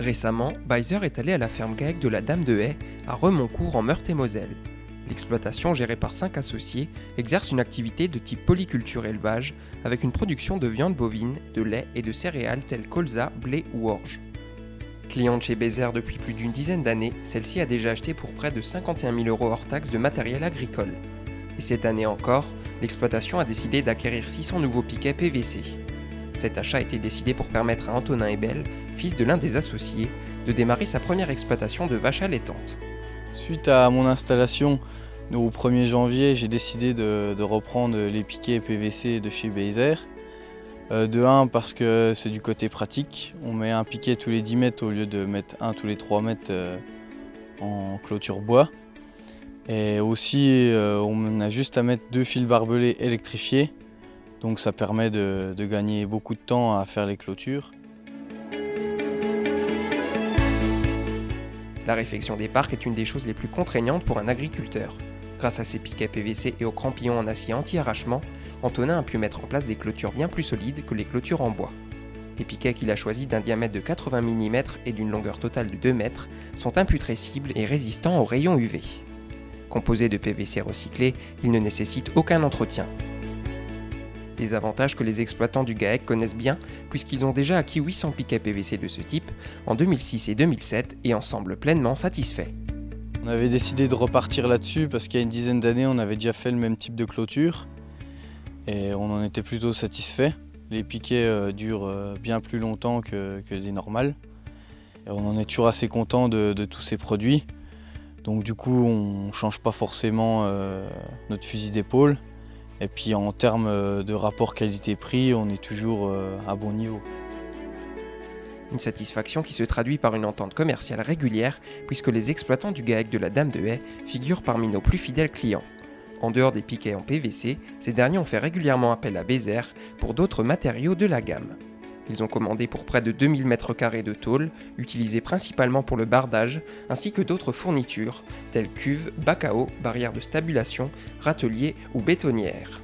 Récemment, Beiser est allé à la ferme GAEC de la Dame de Haye, à Remoncourt en Meurthe-et-Moselle. L'exploitation, gérée par 5 associés, exerce une activité de type polyculture-élevage, avec une production de viande bovine, de lait et de céréales telles colza, blé ou orge. Cliente chez Beiser depuis plus d'une dizaine d'années, celle-ci a déjà acheté pour près de 51 000 € hors taxes de matériel agricole. Et cette année encore, l'exploitation a décidé d'acquérir 600 nouveaux piquets PVC. Cet achat a été décidé pour permettre à Antonin Ebel, fils de l'un des associés, de démarrer sa première exploitation de vaches allaitantes. Suite à mon installation au 1er janvier, j'ai décidé de reprendre les piquets PVC de chez Beiser. De 1 parce que c'est du côté pratique, on met un piquet tous les 10 mètres au lieu de mettre un tous les 3 mètres en clôture bois. Et aussi on a juste à mettre 2 fils barbelés électrifiés, donc ça permet de gagner beaucoup de temps à faire les clôtures. La réfection des parcs est une des choses les plus contraignantes pour un agriculteur. Grâce à ses piquets PVC et aux crampillons en acier anti-arrachement, Antonin a pu mettre en place des clôtures bien plus solides que les clôtures en bois. Les piquets qu'il a choisis d'un diamètre de 80 mm et d'une longueur totale de 2 mètres sont imputrescibles et résistants aux rayons UV. Composés de PVC recyclé, ils ne nécessitent aucun entretien. Des avantages que les exploitants du GAEC connaissent bien puisqu'ils ont déjà acquis 800 piquets PVC de ce type en 2006 et 2007 et en semblent pleinement satisfaits. On avait décidé de repartir là-dessus parce qu'il y a une dizaine d'années, on avait déjà fait le même type de clôture et on en était plutôt satisfait. Les piquets durent bien plus longtemps que des normales. Et on en est toujours assez content de tous ces produits. Donc du coup, on ne change pas forcément notre fusil d'épaule. Et puis en termes de rapport qualité-prix, on est toujours à bon niveau. Une satisfaction qui se traduit par une entente commerciale régulière puisque les exploitants du GAEC de la Dame de Haye figurent parmi nos plus fidèles clients. En dehors des piquets en PVC, ces derniers ont fait régulièrement appel à Beiser pour d'autres matériaux de la gamme. Ils ont commandé pour près de 2000 m² de tôle, utilisée principalement pour le bardage, ainsi que d'autres fournitures, telles cuves, bacs à eau, barrières de stabulation, râteliers ou bétonnières.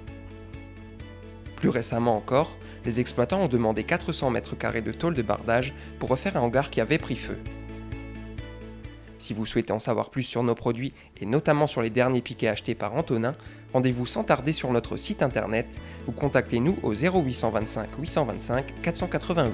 Plus récemment encore, les exploitants ont demandé 400 m² de tôle de bardage pour refaire un hangar qui avait pris feu. Si vous souhaitez en savoir plus sur nos produits et notamment sur les derniers piquets achetés par Antonin, rendez-vous sans tarder sur notre site internet ou contactez-nous au 0825 825 488.